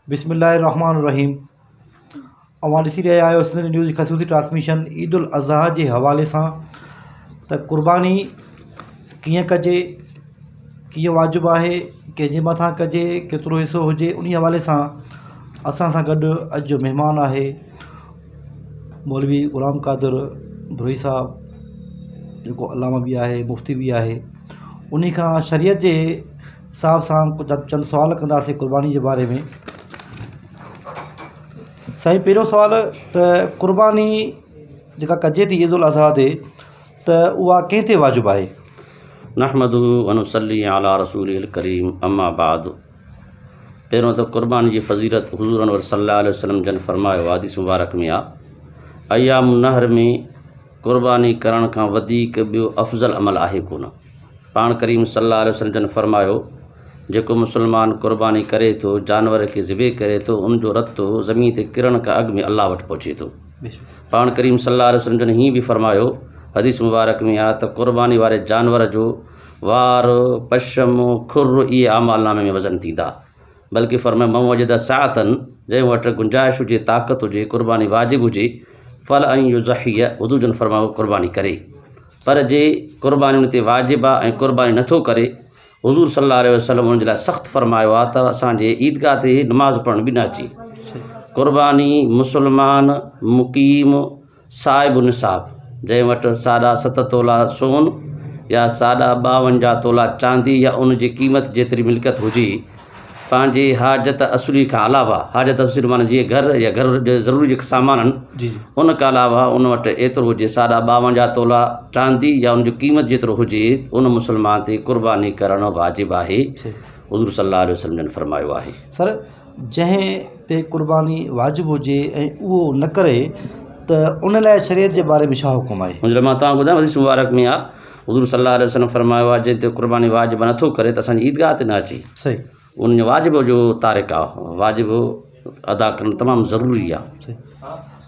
बिस्मिल्लाहिर्रहमानिर्रहीम। अवां ॾिसी रहिया आहियो सिंध न्यूज़ जी ख़सूसी ट्रांसमिशन ईद उल अज़हा जे हवाले सां त क़ुर्बानी कीअं कजे, कीअं वाजिबु आहे, कंहिंजे मथां कजे, केतिरो हिसो हुजे, उन हवाले सां असां सां गॾु अॼु जो महिमान आहे मौलवी ग़ुलाम क़ादिर भुरई साहब, जेको अलामा बि आहे, मुफ़्ती बि आहे। उन खां शरीयत जे हिसाब सां चंद सुवाल कंदासीं क़ुर्बानी जे बारे में। साईं, पहिरियों सुवाल त क़ुर्बानी जेका कजे थी ईद उल अज़हा ते, त उहा कंहिं ते वाजिबु आहे? नहमदुहु व नुसल्ली अला रसूलिल करीम, अम्मा बाद। पहिरियों त क़ुर्बानी जी फ़ज़ीलत हुज़ूर अनवर सल्लल्लाहु अलैहि वसल्लम जन फरमायो आहे, हदीस मुबारक में आहे, अयाम नहर में क़ुर्बानी करण खां वधीक ॿियो अफ़ज़ल अमल आहे कोन। पाण करीम सल्लल्लाहु अलैहि वसल्लम जन फरमायो, जेको मुसलमान क़ुर्बानी करे थो, जानवर खे ज़िबे करे थो, उनजो रतो ज़मीन ते किरण खां अॻु में अल्लाह वटि पहुचे थो। पाण करीम सल्लल्लाहु अलैहि वसल्लम जन हीअं बि फरमायो, हदीस मुबारक में आहे त क़ुर्बानी वारे जानवर जो वार, पशम, खुर इहे आमाल नामे में वज़न थींदा। बल्कि फरमाए मन वजद साअतन, जंहिं वटि गुंजाइश हुजे, ताक़त हुजे, क़ुर्बानी वाजिबु हुजे, फल ऐं युज़हिय, हुज़ूर जन फरमायो क़ुर्बानी करे। पर जे क़ुर्बानी उन ते वाजिबु आहे ऐं क़ुर्बानी नथो करे, हुज़ूर सल्लल्लाहु अलैहि वसल्लम उन जे लाइ सख़्तु फरमायो आहे त असांजे ईदगाह ते नमाज़ पढ़ण बि न अचे। क़ुर्बानी मुसलमान मुक़ीम साहिबु निसाब, जंहिं वटि 7.5 तोला सोन या 52 तोला चांदी या उन जी क़ीमत जेतिरी मिल्कियत हुजे, पंहिंजे हाजत असुली खां अलावा, हाजत असुली माना जीअं घर या घर जो ज़रूरी जेके सामान आहिनि, उन खां अलावा उन वटि एतिरो हुजे 52 तोला चांदी या उन जो क़ीमत जेतिरो हुजे, उन मुसलमान ते क़ुर्बानी करणु वाजिबु आहे। हुज़ूर सल्लल्लाहु अलैहि वसल्लम जन फरमायो आहे। सर, जंहिं ते क़ुर्बानी वाजिबु हुजे ऐं उहो न करे, त उन लाइ शरीयत जे बारे में छा हुकुम आहे? हुन लाइ मां तव्हांखे ॿुधायां, हदीस मुबारक में आहे, हुज़ूर सल्लल्लाहु अलैहि वसल्लम फरमायो आहे, जंहिं ते क़ुर्बानी वाजिबु नथो करे त असांजी ईदगाह ते न अचे। सही। उन वाजिबु जो तारिक़ आहे, वाजिबु अदा करणु तमामु ज़रूरी आहे।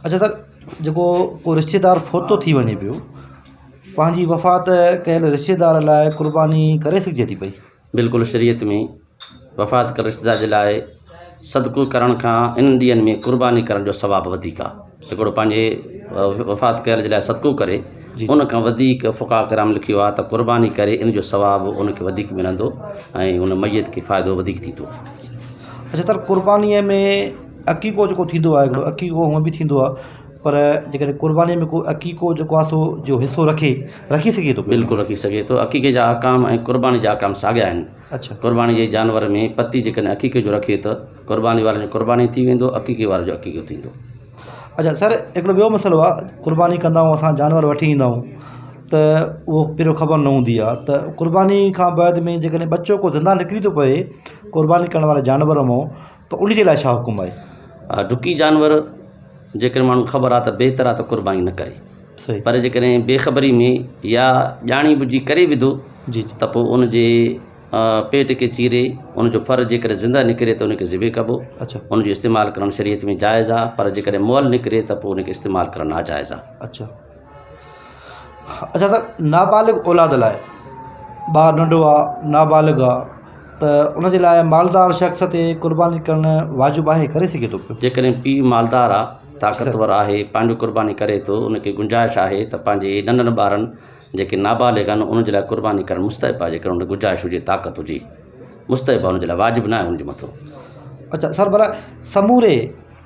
अच्छा सर, जेको को रिश्तेदार फोतो थी वञे पियो, पंहिंजी वफ़ात कयल रिश्तेदार लाइ क़ुर्बानी करे सघिजे थी पई? बिल्कुलु, शरीयत में वफ़ात कयल रिश्तेदार जे लाइ सदको करण खां इन ॾींहंनि में क़ुर्बानी करण जो सवाबु वधीक आहे। हिकिड़ो पंहिंजे वफ़ात कयल जे लाइ सदको करे, उन खां वधीक फ़ुक़हा किराम लिखियो आहे त क़ुर्बानी करे, इन जो सवाबु उनखे वधीक मिलंदो ऐं उन मैयत खे फ़ाइदो वधीक थींदो। अच्छा सर, क़ुर्बानीअ में अक़ीक़ो जेको थींदो आहे, हिकिड़ो अक़ीक़ो हूअं बि थींदो आहे, पर जेकॾहिं क़ुर्बानीअ में को अक़ीक़ो जेको आहे सो जो हिसो रखी सघे थो? बिल्कुलु रखी सघे थो। अक़ीक़े जा अहकाम ऐं क़ुर्बानी जा अहकाम साॻिया आहिनि। अच्छा। क़ुर्बानी जे जानवर में पती जेकॾहिं अक़ीक़े जो रखे त क़ुर्बानी वारे जो क़ुर्बानी थी वेंदो, अक़ीक़े वारे जो अक़ीक़ो थींदो। अच्छा सर, हिकिड़ो ॿियो मसइलो आहे, क़ुर्बानी कंदा आहियूं असां, जानवर वठी ईंदा आहियूं, त उहो पहिरियों ख़बर न हूंदी आहे, त क़ुर्बानी खां बाद में जेकॾहिं बच्चो को ज़िंदा निकिरी थो पए क़ुर्बानी करण वारे जानवर मां, त उन जे लाइ छा हुकुम आहे? डुकी जानवर जेकॾहिं माण्हू ख़बर आहे त बहितर आहे त क़ुर्बानी न करे। सही। पर जेकॾहिं बेख़बरी में या ॼाणी बुझी करे विधो, त पोइ उनजे पेट खे चीरे उनजो फर जेकॾहिं ज़िंदा निकिरे त उनखे ज़िबे कबो। अच्छा। उनजो इस्तेमालु करणु शरीयत में जाइज़ आहे, पर जेकॾहिं मुअल निकिरे त पोइ उनखे इस्तेमालु करणु नाजाइज़ आहे। अच्छा। अच्छा सर, नाबालिग औलाद लाइ, ॿारु नंढो आहे, नाबालिग आहे, त उनजे लाइ मालदार शख़्स ते क़ुर्बानी करणु वाजिबु आहे, करे सघे थो पियो? जेकॾहिं पीउ मालदार आहे, ताक़तवर आहे, पंहिंजो क़ुर्बानी करे थो, उनखे गुंजाइश आहे त पंहिंजे नंढनि ॿारनि जेके नाबालिग आहिनि उन जे लाइ क़ुर्बानी करणु मुस्तहब आहे। जेकॾहिं उन गुंजाइश हुजे, ताक़त हुजे, मुस्तहब आहे, उनजे लाइ वाजिबु न आहे उनजे मथां। अच्छा सर, भला समूरे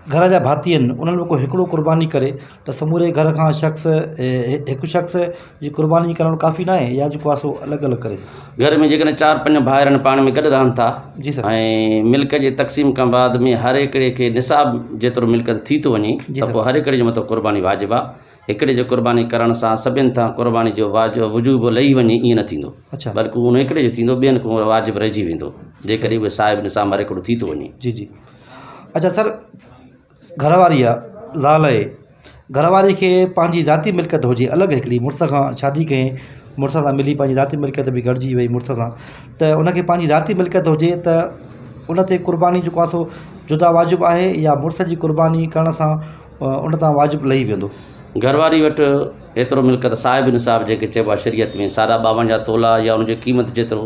घर जा भाती आहिनि, उन्हनि में को हिकिड़ो क़ुर्बानी करे त समूरे घर खां हिकु शख़्स जी क़ुर्बानी करणु काफ़ी न आहे, या जेको आहे सो अलॻि अलॻि करे? घर में जेकॾहिं 4-5 भाइर आहिनि, पाण में गॾु रहनि था, जी सर, ऐं मिल्क जे तक़सीम खां बाद में हर हिकिड़े खे निसाब जेतिरो मिल्कियत थी थो वञे, त पोइ हर हिकिड़े जे मथां क़ुर्बानी वाजिबु आहे। हिकिड़े जो क़ुर्बानी करण सां सभिनि खां क़ुर्बानी जो वजूब लही वञे, ईअं न थींदो। अच्छा। बल्कि उन हिकिड़े जो थींदो, ॿियनि खां वाजिबु रहिजी वेंदो, जेकॾहिं उहे साहिब निसाब हर हिकिड़ो थी थो वञे। जी जी। अच्छा सर, घरवारी आहे, ज़ाल आहे, घरवारी खे पंहिंजी ज़ाती मिल्कियत हुजे अलॻि हिकिड़ी, मुड़ुस खां शादी कयईं, मुड़ुस सां मिली पंहिंजी ज़ाती मिल्कियत बि गॾिजी वई मुड़ुस सां, त उनखे पंहिंजी ज़ाती मिल्कियत हुजे, त उन ते क़ुर्बानी जेको आहे सो जुदा वाजिबु आहे, या मुड़ुस जी क़ुर्बानी करण सां उन तां वाजिबु लही वेंदो? घरवारी वटि एतिरो मिल्कियत साहिब निसाब जेके चइबो आहे शरीयत में 52 तोला या उनजी क़ीमत जेतिरो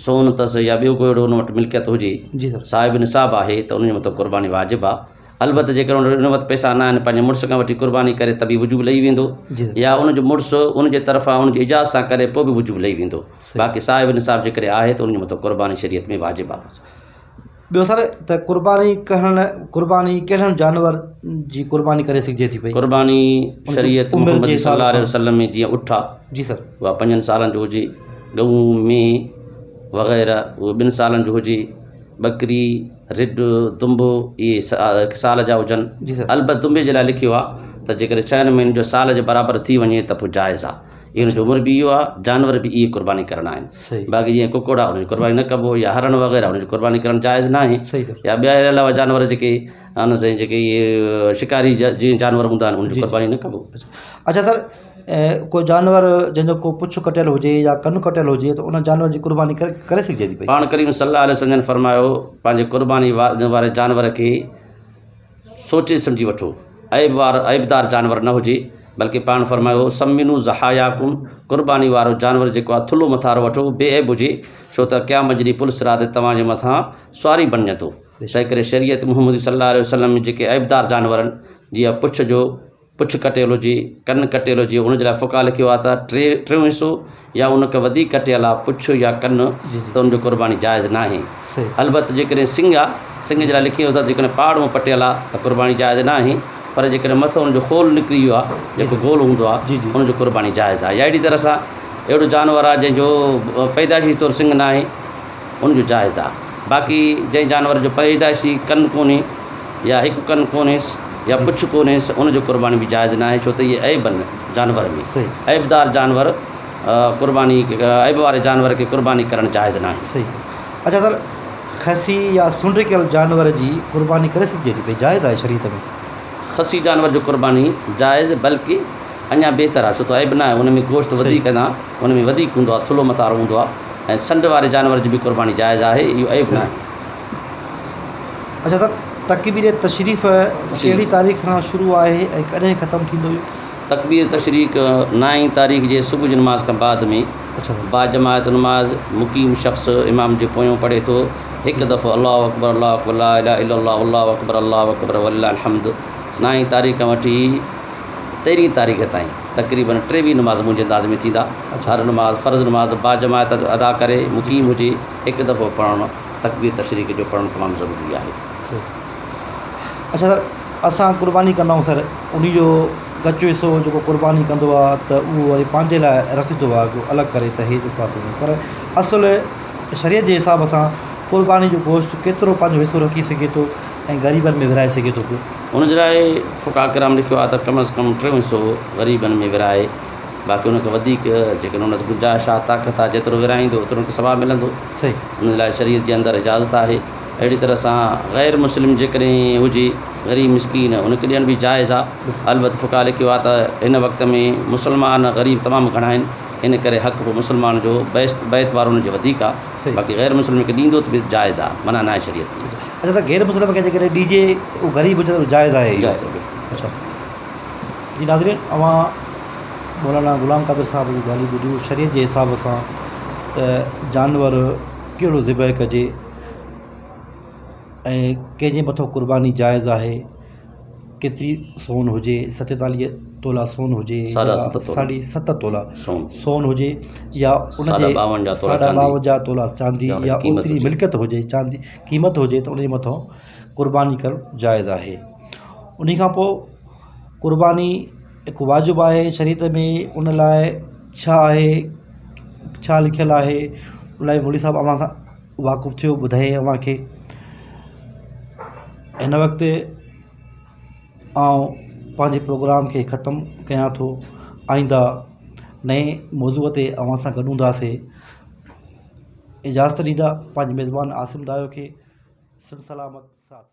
सोन अथसि या ॿियो कोई अहिड़ो हुन वटि मिल्कियत हुजे, जी सर। साहिब निसाब आहे त उनजे मथां क़ुर्बानी वाजिबु आहे। अलबत जेकर हुन वटि पैसा न आहिनि, पंहिंजे मुड़ुस खां वठी क़ुर्बानी करे त बि वुजूब लही वेंदो, जी सर। या उनजो मुड़ुसु उनजे तरफ़ां उनजी इजाज़त सां करे पोइ बि वुजूब लही वेंदो। बाक़ी साहिब निसाब जेकॾहिं आहे त उनजे मथां क़ुर्बानी शरीयत में वाजिबु आहे। ॿियो सर त क़ुर्बानी कहिड़नि जानवर जी क़ुर्बानी करे सघिजे थी पई? क़ुर्बानी शरीयत उमिरि जे मुहम्मद हिसाब सल्लल्लाहु अलैहि सां। वसल्लम में जीअं उठ आहे, जी सर। उहा 5 सालनि जो हुजे, ॻऊं में वग़ैरह उहो 2 सालनि जो हुजे, ॿकरी रिढ दुंब इहे साल जा हुजनि। जी सर। अलबत दुंबे जे लाइ लिखियो आहे त जेकर 6 महीननि जो साल जे बराबरि थी वञे त पोइ जाइज़ आहे। इन जो उमिरि बि इहो आहे, जानवर बि इहे क़ुर्बानी करणा आहिनि। सही। बाक़ी जीअं कुकुड़ आहे उनजी क़ुर्बानी न कबो, या हरण वग़ैरह उनजी क़ुर्बानी करणु जाइज़ न आहे। सही सर। या ॿिया अलावा जानवर जेके आहिनि साईं, जेके इहे शिकारी जीअं जानवर हूंदा आहिनि उनजी क़ुर्बानी न कबो। अच्छा सर, कोई जानवर जंहिंजो को पुछु कटियलु हुजे या कनु कटियलु हुजे त उन जानवर जी क़ुर्बानी करे सघिजे थी पई? पाण करीम सल्लल्लाहु अलैहि वसल्लम फरमायो, पंहिंजे क़ुर्बानी वारे जानवर खे सोचे सम्झी वठो, ऐबदार जानवर न हुजे, बल्कि पाण फरमायो समिनू ज़हायाकुम, क़ुर्बानी वारो जानवर जेको आहे थुल्हो मथारो वठो, बेऐब हुजे, छो त क़यामत जी पुलिस राति तव्हांजे मथां सुवारी बणिजे थो। तंहिं करे शरीयत मुहम्मद सल्लल्लाहु अलैहि वसल्लम में जेके ऐबदार जानवर आहिनि, जीअं पुछु कटियलु हुजे, कनु कटियलु हुजे, उनजे लाइ फ़ुक़हा लिखियो आहे त 3 हिसो या उनखे वधीक कटियलु आहे पुछु या कनु, त उनजो क़ुर्बानी जाइज़ न आहे। अलबत जेकॾहिं सिंग आहे, सिंग जे लाइ लिखियो आहे त जेकॾहिं पाड़ में पटियलु आहे त क़ुर्बानी जाइज़ न आहे, पर जेकॾहिं मथां उनजो खोल निकिरी वियो आहे, जेको गोल हूंदो आहे, उनजो क़ुर्बानी जाइज़ आहे। या अहिड़ी तरह सां अहिड़ो जानवर आहे जंहिंजो पैदाइशी तौरु सिंग न आहे, उनजो जाइज़ आहे। बाक़ी जंहिं जानवर जो पैदाइशी कनु कोन्हे या हिकु कनु कोन्हेसि या पुछु कोन्हेसि, उनजो क़ुर्बानी बि जाइज़ न आहे, छो त इहे ऐब आहिनि जानवर में। ऐबदार जानवर ऐब वारे जानवर खे क़ुर्बानी करणु जाइज़ न आहे। सही सर। अच्छा सर, खसी या सुंड कयल जानवर जी क़ुर्बानी करे सघिजे थी पई? जाइज़ आहे शरीयत में? खसी जानवर जो क़ुर्बानी जाइज़, बल्कि अञा बहितर आहे, छो त ऐब न आहे, उन में गोश्त वधीक न, उन में वधीक हूंदो आहे, थुल्हो मथारो हूंदो आहे, ऐं संड वारे जानवर जी बि क़ुर्बानी जाइज़ आहे, इहो ऐब न आहे। अच्छा सर, तकबीर तशरीफ़ कहिड़ी तारीख़ खां शुरू आहे ऐं कॾहिं ख़तमु थींदो? तकबीर तशरीक़ 9 तारीख़ जे सुबुह जी नमाज़ खां बाद में बा जमायत नमाज़ मुक़ीम शख़्स इमाम जे पोयों पढ़े थो, हिकु दफ़ो अल्लाहु अकबर ला इलाहा इल्लल्लाह अल्लाहु अकबर वलिल्लाहिल हम्द। 9 तारीख़ खां वठी 13 तारीख़ ताईं तक़रीबन 23 नमाज़ मुंहिंजे अंदाज़ में थींदा। हर नमाज़ फ़र्ज़ नमाज़ बा जमायत अदा करे, मुक़ीम हुजे, हिकु दफ़ो पढ़णु तकबीर तशरीक़ जो पढ़णु तमामु ज़रूरी आहे। अच्छा सर, असां क़ुर्बानी कंदा आहियूं सर, उनजो कचो हिसो जेको क़ुर्बानी कंदो आहे त उहो वरी पंहिंजे लाइ रखंदो आहे, को अलॻि करे त इहे पासे में, पर असुलु शरीयत जे हिसाब सां क़ुर्बानी जो गोश्त केतिरो पंहिंजो हिसो रखी सघे थो ऐं ग़रीबनि में विराए सघे थो पियो? उनजे लाइ फ़ुक़हा किराम लिखियो आहे त कम अज़ कम 3 हिसो ग़रीबनि में विराए, बाक़ी उनखे वधीक जेकॾहिं उन गुंजाइश आहे, ताक़त आहे, जेतिरो विराईंदो ओतिरो उनखे सवाबु मिलंदो। सही। उन लाइ शरीयत जे अंदरि इजाज़त आहे। अहिड़ी तरह सां ग़ैर मुस्लिम जेकॾहिं हुजे, ग़रीब मिसकीन, उनखे ॾियण बि जाइज़ आहे। अलबत फ़ुक़हा लिखियो आहे त हिन वक़्त में मुस्लमान ग़रीब तमामु घणा आहिनि, इन करे हक़ मुस्लमान जो बैत वारो उनजो वधीक आहे, बाक़ी ग़ैर मुस्लिम खे ॾींदो त बि जाइज़ आहे, मना न आहे शरीयत में। अच्छा त ग़ैर मुस्लिम खे जेकॾहिं ॾिजे उहो ग़रीब हुजे त जाइज़ आहे? अच्छा जी नाज़रीन, अवां मौलाना ग़ुलाम क़ादिर साहब जी ॻाल्हि ॿुधियूं शरीयत जे हिसाब सां त जानवर कहिड़ो ज़िबह कजे ऐं कंहिंजे मथां क़ुर्बानी जाइज़ आहे, केतिरी सोन हुजे, 47 तोला सोन हुजे, 7.5 तोला सोन हुजे, या उनजे 52 तोला चांदी, या ओतिरी मिल्कियत हुजे, चांदी क़ीमत हुजे, त उनजे मथां क़ुर्बानी करणु जाइज़ आहे। उन खां पोइ क़ुर्बानी हिकु वाजिबु आहे शरीयत में, उन लाइ छा आहे, छा लिखियलु आहे, उन लाइ मौलवी साहब अव्हां सां वाक़ुफ़ु थियो, ॿुधाए अव्हांखे। हिन वक़्तु आउं पंहिंजे प्रोग्राम खे ख़तमु कयां थो, आईंदा नए मौज़ूअ ते अव्हां सां गॾु हूंदासीं। इजाज़त ॾींदा पंहिंजे मेज़बान आसिम दायो खे। सलामत साथ।